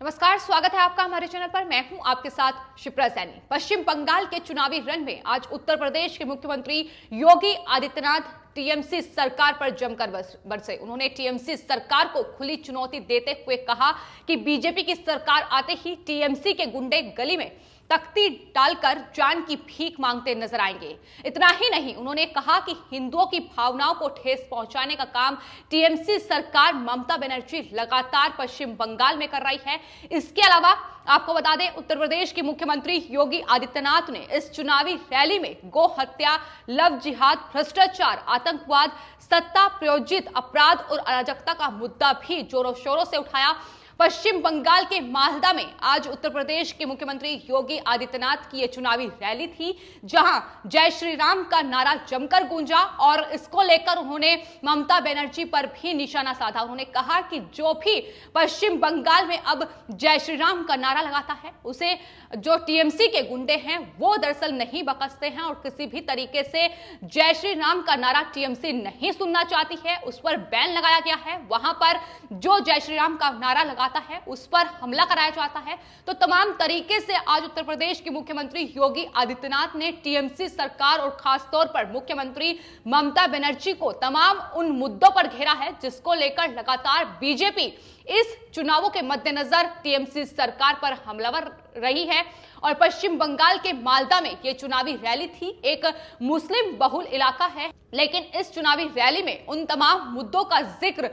नमस्कार, स्वागत है आपका हमारे चैनल पर। मैं हूं आपके साथ शिप्रा सैनी। पश्चिम बंगाल के चुनावी रण में आज उत्तर प्रदेश के मुख्यमंत्री योगी आदित्यनाथ टीएमसी सरकार पर जमकर बरसे। उन्होंने टीएमसी सरकार को खुली चुनौती देते हुए कहा कि बीजेपी की सरकार आते ही टीएमसी के गुंडे गली में तख्ती डालकर जान की भीख मांगते नजर आएंगे। इतना ही नहीं, उन्होंने कहा कि हिंदुओं की भावनाओं को ठेस पहुंचाने का काम टीएमसी सरकार ममता बनर्जी लगातार पश्चिम बंगाल में कर रही है। इसके अलावा आपको बता दें, उत्तर प्रदेश के मुख्यमंत्री योगी आदित्यनाथ ने इस चुनावी रैली में गो हत्या, लव जिहाद, भ्रष्टाचार, आतंकवाद, सत्ता प्रायोजित अपराध और अराजकता का मुद्दा भी जोरों शोरों से उठाया। पश्चिम बंगाल के मालदा में आज उत्तर प्रदेश के मुख्यमंत्री योगी आदित्यनाथ की यह चुनावी रैली थी, जहां जय श्री राम का नारा जमकर गूंजा और इसको लेकर उन्होंने ममता बनर्जी पर भी निशाना साधा। उन्होंने कहा कि जो भी पश्चिम बंगाल में अब जय श्री राम का नारा लगाता है, उसे जो टीएमसी के गुंडे हैं वो दरअसल नहीं बकसते हैं और किसी भी तरीके से जय श्री राम का नारा टीएमसी नहीं सुनना चाहती है। उस पर बैन लगाया गया है। वहां पर जो जय श्री राम का नारा लगाता है उस पर हमला कराया जाता है। तो तमाम तरीके से आज उत्तर प्रदेश के मुख्यमंत्री योगी आदित्यनाथ ने टीएमसी सरकार और खासतौर पर मुख्यमंत्री ममता बनर्जी को तमाम उन मुद्दों पर घेरा है जिसको लेकर लगातार बीजेपी इस चुनावों के मद्देनजर टीएमसी सरकार पर हमलावर रही है। और पश्चिम बंगाल के मालदा में यह चुनावी रैली थी। एक मुस्लिम बहुल इलाका है, लेकिन इस चुनावी रैली में उन तमाम मुद्दों का जिक्र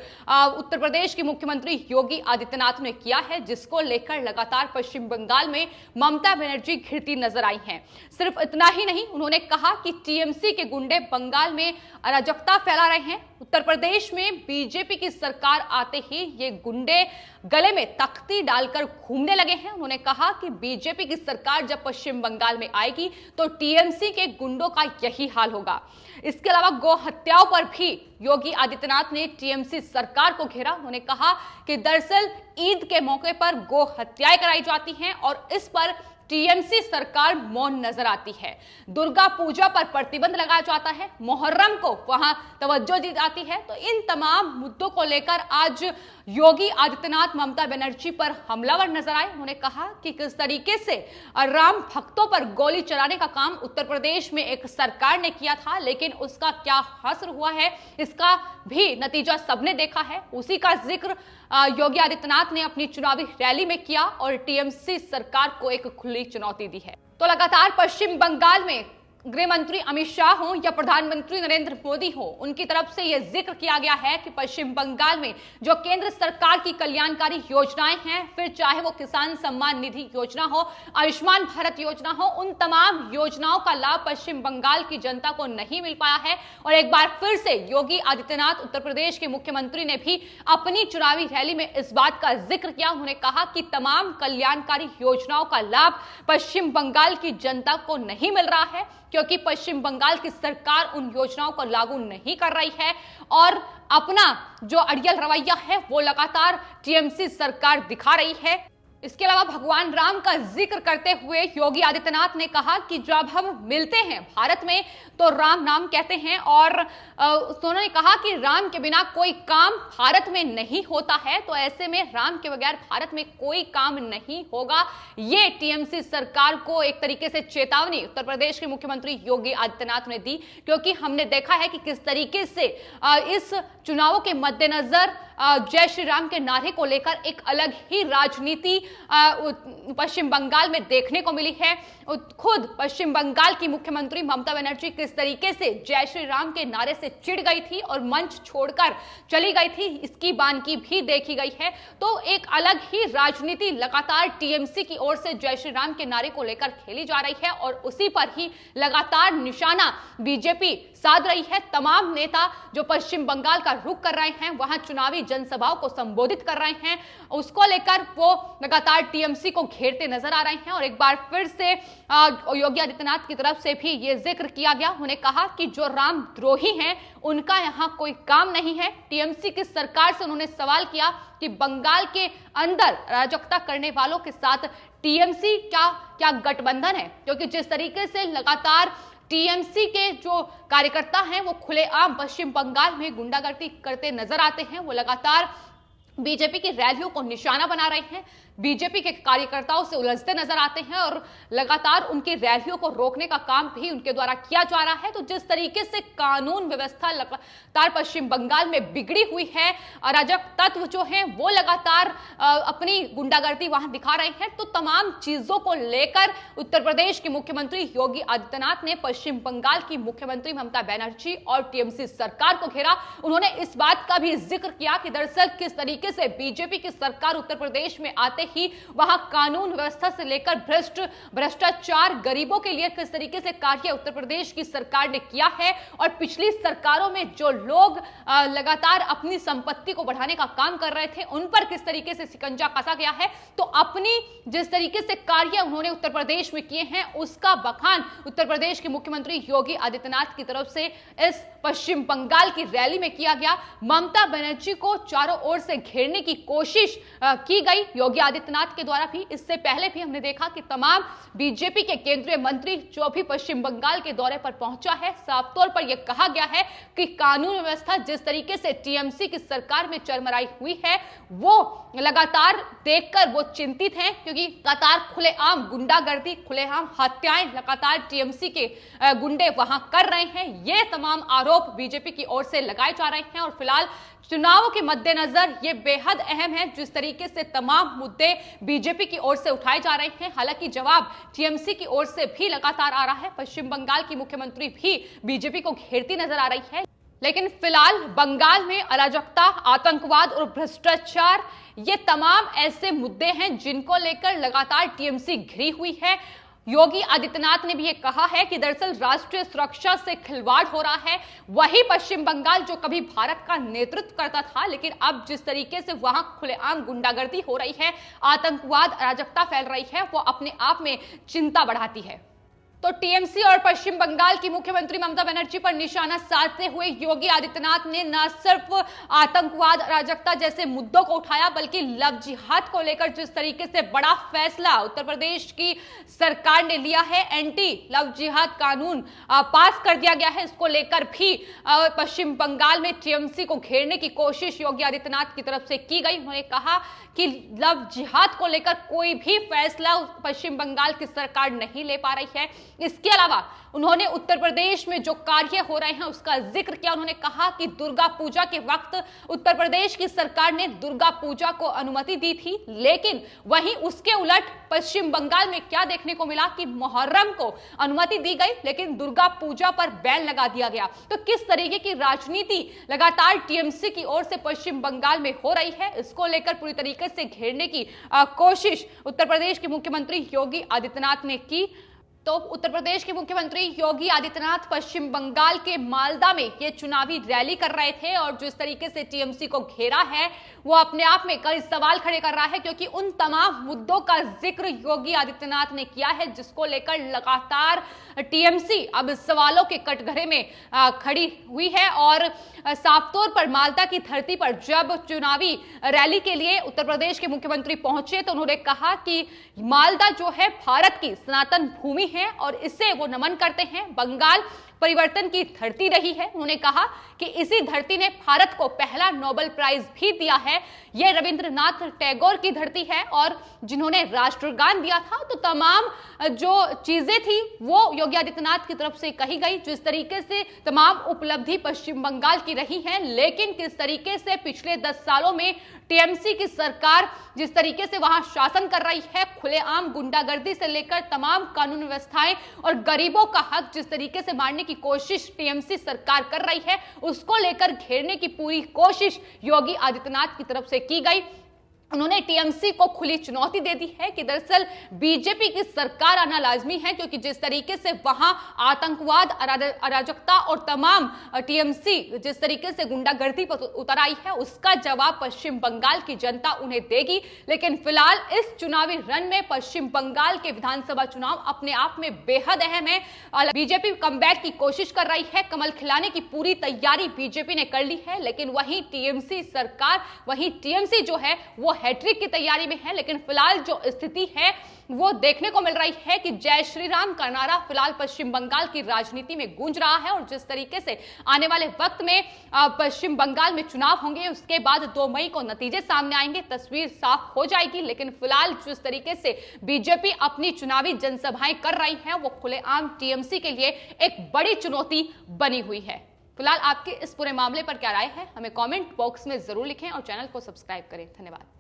उत्तर प्रदेश के मुख्यमंत्री योगी आदित्यनाथ ने किया है जिसको लेकर लगातार पश्चिम बंगाल में ममता बनर्जी घिरती नजर आई हैं। सिर्फ इतना ही नहीं, उन्होंने कहा कि टीएमसी के गुंडे बंगाल में अराजकता फैला रहे हैं। उत्तर प्रदेश में बीजेपी की सरकार आते ही ये गुंडे गले में तख्ती डालकर घूमने लगे हैं। उन्होंने कहा कि बीजेपी की सरकार जब पश्चिम बंगाल में आएगी तो टीएमसी के गुंडों का यही हाल होगा। इसके अलावा गो हत्याओं पर भी योगी आदित्यनाथ ने टीएमसी सरकार को घेरा। उन्होंने कहा कि दरअसल ईद के मौके पर गो हत्याएं कराई जाती हैं और इस पर टीएमसी सरकार मौन नजर आती है। दुर्गा पूजा पर प्रतिबंध लगाया जाता है, मुहर्रम को वहां तवज्जो दी जाती है। तो इन तमाम मुद्दों को लेकर आज योगी आदित्यनाथ ममता बनर्जी पर हमलावर नजर आए। उन्होंने कहा कि किस तरीके से राम भक्तों पर गोली चलाने का काम उत्तर प्रदेश में एक सरकार ने किया था, लेकिन उसका क्या हश्र हुआ है इसका भी नतीजा सबने देखा है। उसी का जिक्र योगी आदित्यनाथ ने अपनी चुनावी रैली में किया और टीएमसी सरकार को एक खुली चुनौती दी है। तो लगातार पश्चिम बंगाल में गृह मंत्री अमित शाह हो या प्रधानमंत्री नरेंद्र मोदी हो, उनकी तरफ से यह जिक्र किया गया है कि पश्चिम बंगाल में जो केंद्र सरकार की कल्याणकारी योजनाएं हैं, फिर चाहे वो किसान सम्मान निधि योजना हो, आयुष्मान भारत योजना हो, उन तमाम योजनाओं का लाभ पश्चिम बंगाल की जनता को नहीं मिल पाया है। और एक बार फिर से योगी आदित्यनाथ उत्तर प्रदेश के मुख्यमंत्री ने भी अपनी चुनावी रैली में इस बात का जिक्र किया। उन्होंने कहा कि तमाम कल्याणकारी योजनाओं का लाभ पश्चिम बंगाल की जनता को नहीं मिल रहा है क्योंकि पश्चिम बंगाल की सरकार उन योजनाओं को लागू नहीं कर रही है और अपना जो अड़ियल रवैया है वो लगातार टीएमसी सरकार दिखा रही है। इसके अलावा भगवान राम का जिक्र करते हुए योगी आदित्यनाथ ने कहा कि जब हम मिलते हैं भारत में तो राम नाम कहते हैं और उन्होंने कहा कि राम के बिना कोई काम भारत में नहीं होता है, तो ऐसे में राम के बगैर भारत में कोई काम नहीं होगा। ये टीएमसी सरकार को एक तरीके से चेतावनी उत्तर प्रदेश के मुख्यमंत्री योगी आदित्यनाथ ने दी, क्योंकि हमने देखा है कि किस तरीके से इस चुनावों के मद्देनजर जय श्री राम के नारे को लेकर एक अलग ही राजनीति पश्चिम बंगाल में देखने को मिली है। खुद पश्चिम बंगाल की मुख्यमंत्री ममता बनर्जी किस तरीके से जय श्री राम के नारे से चिढ़ गई थी और मंच छोड़कर चली गई थी, इसकी बानगी भी देखी गई है। तो एक अलग ही राजनीति लगातार टीएमसी की ओर से जय श्री राम के नारे को लेकर खेली जा रही है और उसी पर ही लगातार निशाना बीजेपी साध रही है। तमाम नेता जो पश्चिम बंगाल का रुख कर रहे हैं, वहां चुनावी जनसभाओं को संबोधित कर रहे हैं, उसको लेकर वो लगातार टीएमसी को घेरते नजर आ रहे हैं। और एक बार फिर से योगी आदित्यनाथ की तरफ से भी ये जिक्र किया गया। उन्होंने कहा कि जो राम द्रोही हैं उनका यहाँ कोई काम नहीं है। टीएमसी की सरकार से उन्होंने सवाल किया कि बंगाल के अंदर अराजकता करने वालों के साथ टीएमसी क्या गठबंधन है, क्योंकि जिस तरीके से लगातार टीएमसी के जो कार्यकर्ता हैं वो खुलेआम पश्चिम बंगाल में गुंडागर्दी करते नजर आते हैं, वो लगातार बीजेपी की रैलियों को निशाना बना रहे हैं। बीजेपी के कार्यकर्ताओं से उलझते नजर आते हैं और लगातार उनकी रैलियों को रोकने का काम भी उनके द्वारा किया जा रहा है। तो जिस तरीके से कानून व्यवस्था लगातार पश्चिम बंगाल में बिगड़ी हुई है, अराजक तत्व जो हैं वो लगातार अपनी गुंडागर्दी वहां दिखा रहे हैं, तो तमाम चीजों को लेकर उत्तर प्रदेश के मुख्यमंत्री योगी आदित्यनाथ ने पश्चिम बंगाल की मुख्यमंत्री ममता बनर्जी और टीएमसी सरकार को घेरा। उन्होंने इस बात का भी जिक्र किया कि दरअसल किस तरीके से बीजेपी की सरकार उत्तर प्रदेश में आते ही वहां कानून व्यवस्था से लेकर भ्रष्टाचार, गरीबों के लिए किस तरीके से कार्य उत्तर प्रदेश की सरकार ने किया है, और पिछली सरकारों में जो लोग लगातार अपनी संपत्ति को बढ़ाने का काम कर रहे थे उन पर किस तरीके से शिकंजा कसा गया है। तो अपनी जिस तरीके से कार्य उन्होंने उत्तर प्रदेश में किए हैं उसका बखान उत्तर प्रदेश के मुख्यमंत्री योगी आदित्यनाथ की तरफ से इस पश्चिम बंगाल की रैली में किया गया। ममता बनर्जी को चारों ओर से घेरने की कोशिश की गई योगी आदित्यनाथ के द्वारा भी। इससे पहले भी हमने देखा कि तमाम बीजेपी के केंद्रीय मंत्री जो भी पश्चिम बंगाल के दौरे पर पहुंचा है, साफ तौर पर यह कहा गया है कि कानून व्यवस्था जिस तरीके से टीएमसी की सरकार में चरमराई हुई है वो लगातार देखकर वो चिंतित हैं, क्योंकि लगातार खुलेआम गुंडागर्दी, खुलेआम हत्याएं लगातार टीएमसी के गुंडे वहां कर रहे हैं। ये तमाम आरोप बीजेपी की ओर से लगाए जा रहे हैं और फिलहाल चुनावों के मद्देनजर ये बेहद अहम है जिस तरीके से तमाम मुद्दे बीजेपी की ओर से उठाए जा रहे हैं। हालांकि जवाब टीएमसी की ओर से भी लगातार आ रहा है। पश्चिम बंगाल की मुख्यमंत्री भी बीजेपी को घेरती नजर आ रही है, लेकिन फिलहाल बंगाल में अराजकता, आतंकवाद और भ्रष्टाचार ये तमाम ऐसे मुद्दे हैं जिनको लेकर लगातार टीएमसी घिरी हुई है। योगी आदित्यनाथ ने भी ये कहा है कि दरअसल राष्ट्रीय सुरक्षा से खिलवाड़ हो रहा है। वही पश्चिम बंगाल जो कभी भारत का नेतृत्व करता था, लेकिन अब जिस तरीके से वहां खुलेआम गुंडागर्दी हो रही है, आतंकवाद, अराजकता फैल रही है, वो अपने आप में चिंता बढ़ाती है। तो टीएमसी और पश्चिम बंगाल की मुख्यमंत्री ममता बनर्जी पर निशाना साधते हुए योगी आदित्यनाथ ने न सिर्फ आतंकवाद, अराजकता जैसे मुद्दों को उठाया, बल्कि लव जिहाद को लेकर जिस तरीके से बड़ा फैसला उत्तर प्रदेश की सरकार ने लिया है, एंटी लव जिहाद कानून पास कर दिया गया है, इसको लेकर भी पश्चिम बंगाल में टीएमसी को घेरने की कोशिश योगी आदित्यनाथ की तरफ से की गई। उन्होंने कहा कि लव जिहाद को लेकर कोई भी फैसला पश्चिम बंगाल की सरकार नहीं ले पा रही है। इसके अलावा उन्होंने उत्तर प्रदेश में जो कार्य हो रहे हैं उसका जिक्र किया। उन्होंने कहा कि दुर्गा पूजा के वक्त उत्तर प्रदेश की सरकार ने दुर्गा पूजा को अनुमति दी थी, लेकिन वहीं उसके उलट पश्चिम बंगाल में क्या देखने को मिला कि मुहर्रम को अनुमति दी गई लेकिन दुर्गा पूजा पर बैन लगा दिया गया। तो किस तरीके की राजनीति लगातार टीएमसी की ओर से पश्चिम बंगाल में हो रही है, इसको लेकर पूरी तरीके से घेरने की कोशिश उत्तर प्रदेश के मुख्यमंत्री योगी आदित्यनाथ ने की। तो उत्तर प्रदेश के मुख्यमंत्री योगी आदित्यनाथ पश्चिम बंगाल के मालदा में ये चुनावी रैली कर रहे थे और जिस तरीके से टीएमसी को घेरा है वो अपने आप में कई सवाल खड़े कर रहा है, क्योंकि उन तमाम मुद्दों का जिक्र योगी आदित्यनाथ ने किया है जिसको लेकर लगातार टीएमसी अब सवालों के कटघरे में खड़ी हुई है। और साफ तौर पर मालदा की धरती पर जब चुनावी रैली के लिए उत्तर प्रदेश के मुख्यमंत्री पहुंचे तो उन्होंने कहा कि मालदा जो है भारत की सनातन भूमि है और इससे वो नमन करते हैं। बंगाल परिवर्तन की धरती रही है। उन्होंने कहा कि इसी धरती ने भारत को पहला नोबेल प्राइज भी दिया है। यह रविंद्रनाथ टैगोर की धरती है और जिन्होंने राष्ट्रगान दिया था। तो तमाम जो चीजें थी वो योगी आदित्यनाथ की तरफ से कही गई। जिस तरीके से तमाम उपलब्धि पश्चिम बंगाल की रही है, लेकिन किस तरीके से पिछले 10 सालों में टीएमसी की सरकार जिस तरीके से वहां शासन कर रही है, खुलेआम गुंडागर्दी से लेकर तमाम कानून व्यवस्थाएं और गरीबों का हक जिस तरीके से मारने की कोशिश टीएमसी सरकार कर रही है, उसको लेकर घेरने की पूरी कोशिश योगी आदित्यनाथ की तरफ से की गई। उन्होंने टीएमसी को खुली चुनौती दे दी है कि दरअसल बीजेपी की सरकार आना लाजमी है, क्योंकि जिस तरीके से वहां आतंकवाद, अराजकता और तमाम टीएमसी जिस तरीके से गुंडागर्दी पर उतर आई है उसका जवाब पश्चिम बंगाल की जनता उन्हें देगी। लेकिन फिलहाल इस चुनावी रण में पश्चिम बंगाल के विधानसभा चुनाव अपने आप में बेहद अहम है। बीजेपी कमबैक की कोशिश कर रही है, कमल खिलाने की पूरी तैयारी बीजेपी ने कर ली है, लेकिन वहीं टीएमसी सरकार, वहीं टीएमसी जो है वो हैट्रिक की तैयारी में है। लेकिन फिलहाल जो स्थिति है वो देखने को मिल रही है कि जय श्री राम का नारा फिलहाल पश्चिम बंगाल की राजनीति में गूंज रहा है। और जिस तरीके से आने वाले वक्त में पश्चिम बंगाल में चुनाव होंगे, उसके बाद 2 मई को नतीजे सामने आएंगे, तस्वीर साफ हो जाएगी। लेकिन फिलहाल जिस तरीके से बीजेपी अपनी चुनावी जनसभाएं कर रही है वो खुलेआम टीएमसी के लिए एक बड़ी चुनौती बनी हुई है। फिलहाल आपके इस पूरे मामले पर क्या राय है, हमें कमेंट बॉक्स में जरूर लिखें और चैनल को सब्सक्राइब करें। धन्यवाद।